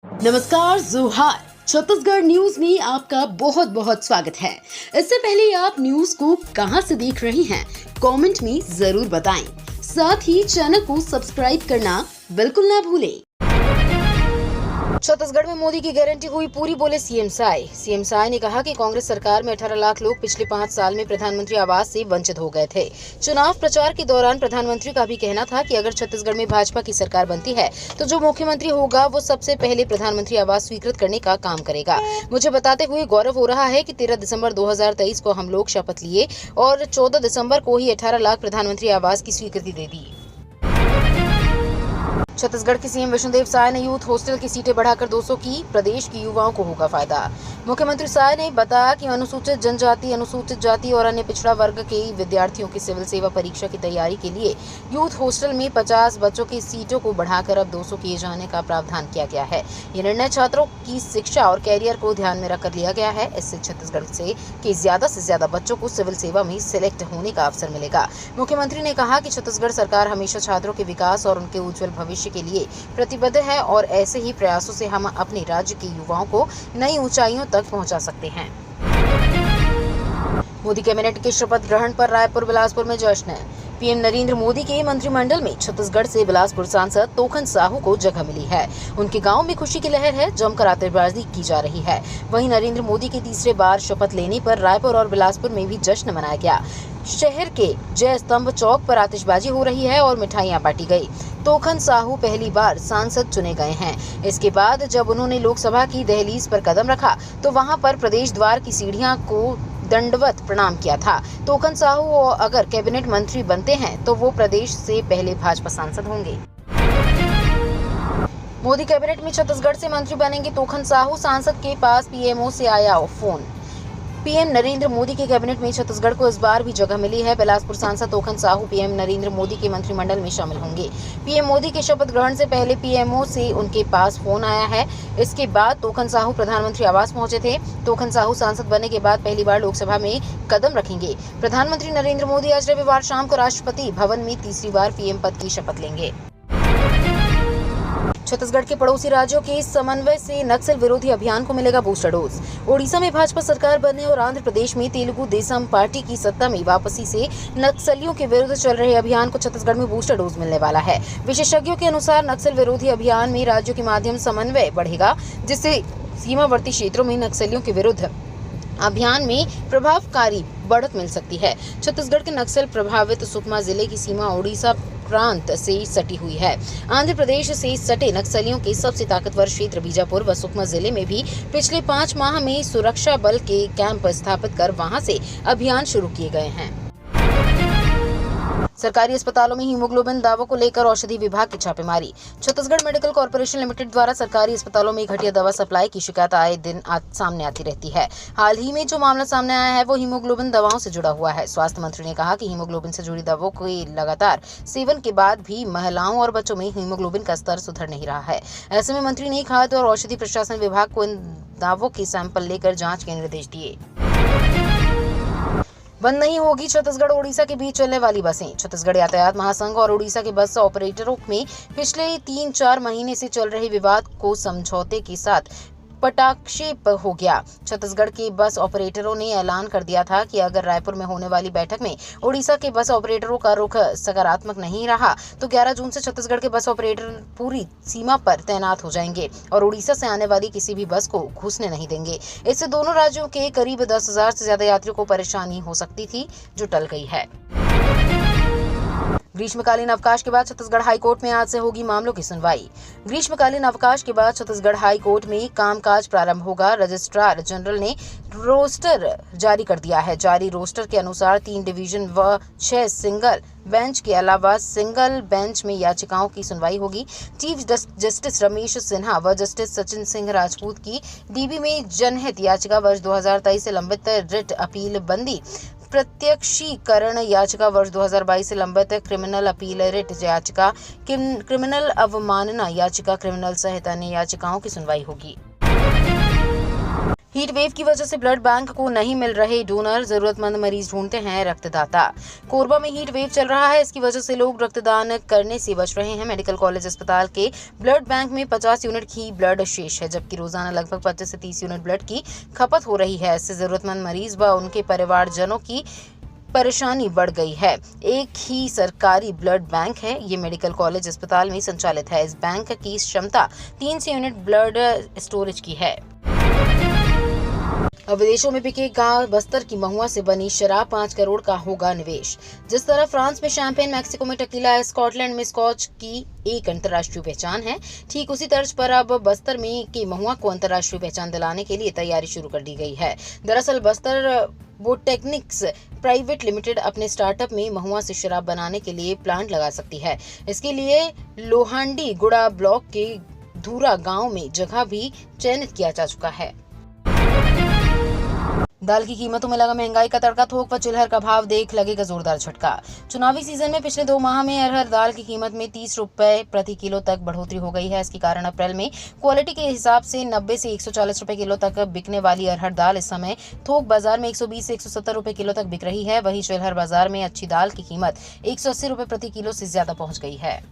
नमस्कार, जोहार। छत्तीसगढ़ न्यूज में आपका बहुत बहुत स्वागत है। इससे पहले आप न्यूज को कहां से देख रहे हैं, कमेंट में जरूर बताएं। साथ ही चैनल को सब्सक्राइब करना बिल्कुल ना भूलें। छत्तीसगढ़ में मोदी की गारंटी हुई पूरी, बोले सीएम साय। सीएम साय ने कहा कि कांग्रेस सरकार में 18 लाख लोग पिछले 5 साल में प्रधानमंत्री आवास से वंचित हो गए थे। चुनाव प्रचार के दौरान प्रधानमंत्री का भी कहना था कि अगर छत्तीसगढ़ में भाजपा की सरकार बनती है तो जो मुख्यमंत्री होगा वो सबसे पहले प्रधानमंत्री आवास स्वीकृत करने का काम करेगा। मुझे बताते हुए गौरव हो रहा है कि 13 दिसंबर 2023 को हम लोग शपथ लिए और 14 दिसंबर को ही 18 लाख प्रधानमंत्री आवास की स्वीकृति दे दी। छत्तीसगढ़ के सीएम विष्णुदेव साय ने यूथ हॉस्टल की सीटें बढ़ाकर 200 की, प्रदेश के युवाओं को होगा फायदा। मुख्यमंत्री साय ने बताया कि अनुसूचित जनजाति, अनुसूचित जाति और अन्य पिछड़ा वर्ग के विद्यार्थियों की सिविल सेवा परीक्षा की तैयारी के लिए यूथ हॉस्टल में 50 बच्चों की सीटों को बढ़ाकर अब 200 किए जाने का प्रावधान किया गया है। ये निर्णय छात्रों की शिक्षा और कैरियर को ध्यान में रखकर लिया गया है। इससे छत्तीसगढ़ से ज्यादा बच्चों को सिविल सेवा में सिलेक्ट होने का अवसर मिलेगा। मुख्यमंत्री ने कहा कि छत्तीसगढ़ सरकार हमेशा छात्रों के विकास और उनके उज्जवल भविष्य के लिए प्रतिबद्ध है और ऐसे ही प्रयासों से हम अपने राज्य के युवाओं को नई ऊंचाइयों तक पहुंचा सकते हैं। मोदी कैबिनेट के शपथ ग्रहण पर रायपुर बिलासपुर में जश्न। पीएम नरेंद्र मोदी के मंत्रिमंडल में छत्तीसगढ़ से बिलासपुर सांसद तोखन साहू को जगह मिली है। उनके गांव में खुशी की लहर है, जमकर आतिशबाजी की जा रही है। वहीं नरेंद्र मोदी के तीसरे बार शपथ लेने पर रायपुर और बिलासपुर में भी जश्न मनाया गया। शहर के जय स्तंभ चौक पर आतिशबाजी हो रही है और मिठाइयां बांटी गई। तोखन साहू पहली बार सांसद चुने गए हैं। इसके बाद जब उन्होंने लोकसभा की दहलीज पर कदम रखा तो वहां पर प्रदेश द्वार की सीढ़ियां को दंडवत प्रणाम किया था। तोखन साहू अगर कैबिनेट मंत्री बनते हैं तो वो प्रदेश से पहले भाजपा सांसद होंगे। मोदी कैबिनेट में छत्तीसगढ़ से मंत्री बनेंगे तोखन साहू, सांसद के पास पीएमओ से आया फोन। पीएम नरेंद्र मोदी के कैबिनेट में छत्तीसगढ़ को इस बार भी जगह मिली है। बिलासपुर सांसद तोखन साहू पीएम नरेंद्र मोदी के मंत्रिमंडल में शामिल होंगे। पीएम मोदी के शपथ ग्रहण से पहले पीएमओ से उनके पास फोन आया है। इसके बाद तोखन साहू प्रधानमंत्री आवास पहुंचे थे। तोखन साहू सांसद बनने के बाद पहली बार लोकसभा में कदम रखेंगे। प्रधानमंत्री नरेंद्र मोदी आज रविवार शाम को राष्ट्रपति भवन में तीसरी बार पीएम पद की शपथ लेंगे। छत्तीसगढ़ के पड़ोसी राज्यों के समन्वय से नक्सल विरोधी अभियान को मिलेगा बूस्टर डोज। ओडिशा में भाजपा सरकार बनने और आंध्र प्रदेश में तेलुगु देशम पार्टी की सत्ता में वापसी से नक्सलियों के विरुद्ध चल रहे अभियान को छत्तीसगढ़ में बूस्टर डोज मिलने वाला है। विशेषज्ञों के अनुसार नक्सल विरोधी अभियान में राज्यों के माध्यम समन्वय बढ़ेगा, जिससे सीमावर्ती क्षेत्रों में नक्सलियों के विरुद्ध अभियान में प्रभावकारी बढ़त मिल सकती है। छत्तीसगढ़ के नक्सल प्रभावित सुकमा जिले की सीमा ओडिशा प्रांत से सटी हुई है। आंध्र प्रदेश से सटे नक्सलियों के सबसे ताकतवर क्षेत्र बीजापुर व सुकमा जिले में भी पिछले 5 माह में सुरक्षा बल के कैंप स्थापित कर वहां से अभियान शुरू किए गए हैं। सरकारी अस्पतालों में हीमोग्लोबिन दावों को लेकर औषधि विभाग की छापेमारी। छत्तीसगढ़ मेडिकल कॉर्पोरेशन लिमिटेड द्वारा सरकारी अस्पतालों में घटिया दवा सप्लाई की शिकायत आए दिन सामने आती रहती है। हाल ही में जो मामला सामने आया है वो हीमोग्लोबिन दवाओं से जुड़ा हुआ है। स्वास्थ्य मंत्री ने कहा कि हीमोग्लोबिन से जुड़ी दवाओं के लगातार सेवन के बाद भी महिलाओं और बच्चों में हीमोग्लोबिन का स्तर सुधर नहीं रहा है। ऐसे में मंत्री ने खाद्य और औषधि प्रशासन विभाग को इन दावों के सैंपल लेकर जाँच के निर्देश दिए। बंद नहीं होगी छत्तीसगढ़ ओडिशा के बीच चलने वाली बसें। छत्तीसगढ़ यातायात महासंघ और ओडिशा के बस ऑपरेटरों में पिछले 3-4 महीने से चल रहे विवाद को समझौते के साथ पटाक्षेप हो गया। छत्तीसगढ़ के बस ऑपरेटरों ने ऐलान कर दिया था कि अगर रायपुर में होने वाली बैठक में ओडिशा के बस ऑपरेटरों का रुख सकारात्मक नहीं रहा तो 11 जून से छत्तीसगढ़ के बस ऑपरेटर पूरी सीमा पर तैनात हो जाएंगे और ओडिशा से आने वाली किसी भी बस को घुसने नहीं देंगे। इससे दोनों राज्यों के करीब 10,000 से ज्यादा यात्रियों को परेशानी हो सकती थी, जो टल गई है। ग्रीष्मकालीन अवकाश के बाद छत्तीसगढ़ हाईकोर्ट में आज से होगी मामलों की सुनवाई। ग्रीष्मकालीन अवकाश के बाद छत्तीसगढ़ हाईकोर्ट में कामकाज प्रारंभ होगा। रजिस्ट्रार जनरल ने रोस्टर जारी कर दिया है। जारी रोस्टर के अनुसार 3 डिवीजन व 6 सिंगल बेंच के अलावा सिंगल बेंच में याचिकाओं की सुनवाई होगी। चीफ जस्टिस रमेश सिन्हा व जस्टिस सचिन सिंह राजपूत की डीबी में जनहित याचिका वर्ष 2023 से लंबित रिट अपील बंदी प्रत्यक्षीकरण याचिका वर्ष 2022 से लंबित क्रिमिनल अपील रिट याचिका, क्रिमिनल अवमानना याचिका, क्रिमिनल सहित अन्य याचिकाओं की सुनवाई होगी। हीट वेव की वजह से ब्लड बैंक को नहीं मिल रहे डोनर, जरूरतमंद मरीज ढूंढते हैं रक्तदाता। कोरबा में हीट वेव चल रहा है, इसकी वजह से लोग रक्तदान करने से बच रहे हैं। मेडिकल कॉलेज अस्पताल के ब्लड बैंक में 50 यूनिट ही ब्लड शेष है, जबकि रोजाना लगभग 25 से 30 यूनिट ब्लड की खपत हो रही है। इससे जरूरतमंद मरीज व उनके परिवारजनों की परेशानी बढ़ गई है। एक ही सरकारी ब्लड बैंक है, ये मेडिकल कॉलेज अस्पताल में संचालित है। इस बैंक की क्षमता 300 यूनिट ब्लड स्टोरेज की है। अब विदेशों में बिकेगा बस्तर की महुआ से बनी शराब, 5 करोड़ का होगा निवेश। जिस तरह फ्रांस में शैंपेन, मैक्सिको में टकीला, स्कॉटलैंड में स्कॉच की एक अंतर्राष्ट्रीय पहचान है, ठीक उसी तर्ज पर अब बस्तर में की महुआ को अंतर्राष्ट्रीय पहचान दिलाने के लिए तैयारी शुरू कर दी गई है। दरअसल बस्तर बोटेक्निक्स प्राइवेट लिमिटेड अपने स्टार्टअप में महुआ से शराब बनाने के लिए प्लांट लगा सकती है। इसके लिए लोहांडी गुड़ा ब्लॉक के धूरा गांव में जगह भी चयनित किया जा चुका है। दाल की कीमतों में लगा महंगाई का तड़का, थोक व चिल्हर का भाव देख लगेगा जोरदार झटका। चुनावी सीजन में पिछले 2 माह में अरहर दाल की कीमत में 30 रुपए प्रति किलो तक बढ़ोतरी हो गई है। इसके कारण अप्रैल में क्वालिटी के हिसाब से 90 से 140 रुपए किलो तक बिकने वाली अरहर दाल इस समय थोक बाजार में 120 से 170 रुपए किलो तक बिक रही है। वहीं चिल्हर बाजार में अच्छी दाल की कीमत 180 रुपए प्रति किलो से ज्यादा पहुंच गई है।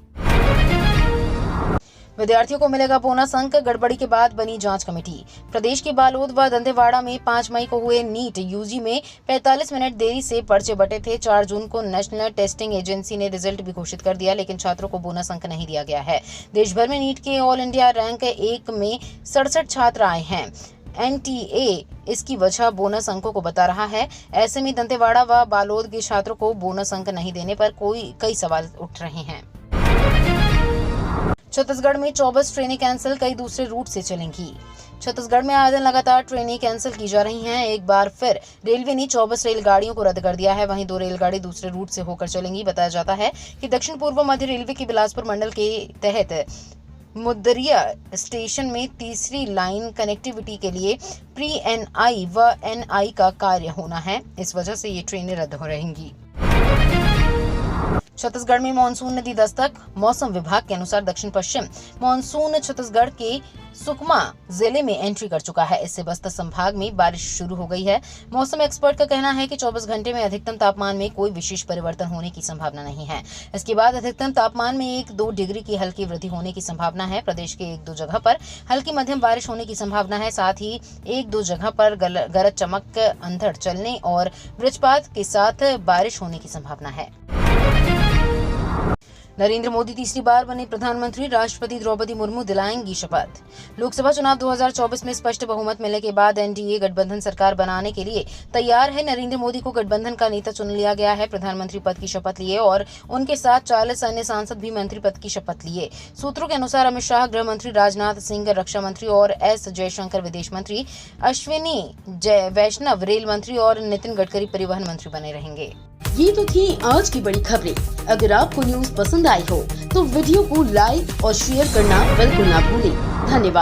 विद्यार्थियों को मिलेगा बोनस अंक, गड़बड़ी के बाद बनी जांच कमेटी। प्रदेश के बालोद व दंतेवाड़ा में 5 मई को हुए नीट यूजी में 45 मिनट देरी से पर्चे बटे थे। 4 जून को नेशनल टेस्टिंग एजेंसी ने रिजल्ट भी घोषित कर दिया, लेकिन छात्रों को बोनस अंक नहीं दिया गया है। देश भर में नीट के ऑल इंडिया रैंक 1 में 67 छात्र आए हैं। NTA इसकी वजह बोनस अंकों को बता रहा है। ऐसे में दंतेवाड़ा व बालोद के छात्रों को बोनस अंक नहीं देने पर कई सवाल उठ रहे हैं। छत्तीसगढ़ में 24 ट्रेनें कैंसिल, कई दूसरे रूट से चलेंगी। छत्तीसगढ़ में आए दिन लगातार ट्रेनें कैंसिल की जा रही हैं। एक बार फिर रेलवे ने 24 रेलगाड़ियों को रद्द कर दिया है। वहीं 2 रेलगाड़ी दूसरे रूट से होकर चलेंगी। बताया जाता है कि दक्षिण पूर्व मध्य रेलवे के बिलासपुर मंडल के तहत मुदरिया स्टेशन में तीसरी लाइन कनेक्टिविटी के लिए प्री-NI व NI का कार्य होना है। इस वजह से ये ट्रेनें रद्द हो रहेंगी। छत्तीसगढ़ में मानसून ने दी दस्तक। मौसम विभाग के अनुसार दक्षिण पश्चिम मानसून छत्तीसगढ़ के सुकमा जिले में एंट्री कर चुका है। इससे बस्तर संभाग में बारिश शुरू हो गई है। मौसम एक्सपर्ट का कहना है कि 24 घंटे में अधिकतम तापमान में कोई विशेष परिवर्तन होने की संभावना नहीं है। इसके बाद अधिकतम तापमान में 1-2 डिग्री की हल्की वृद्धि होने की संभावना है। प्रदेश के 1-2 जगह पर हल्की मध्यम बारिश होने की संभावना है। साथ ही 1-2 जगह पर गरज चमक, अंधड़ चलने और वज्रपात के साथ बारिश होने की संभावना है। नरेंद्र मोदी तीसरी बार बने प्रधानमंत्री, राष्ट्रपति द्रौपदी मुर्मू दिलाएंगी शपथ। लोकसभा चुनाव 2024 में स्पष्ट बहुमत मिलने के बाद NDA गठबंधन सरकार बनाने के लिए तैयार है। नरेंद्र मोदी को गठबंधन का नेता चुन लिया गया है। प्रधानमंत्री पद की शपथ लिए और उनके साथ 40 अन्य सांसद भी मंत्री पद की शपथ लिए। सूत्रों के अनुसार अमित शाह गृह मंत्री, राजनाथ सिंह रक्षा मंत्री और S जयशंकर विदेश मंत्री, अश्विनी वैष्णव रेल मंत्री और नितिन गडकरी परिवहन मंत्री बने रहेंगे। ये तो थी आज की बड़ी खबरें। अगर आपको न्यूज़ पसंद आई हो तो वीडियो को लाइक और शेयर करना बिल्कुल ना भूलें। धन्यवाद।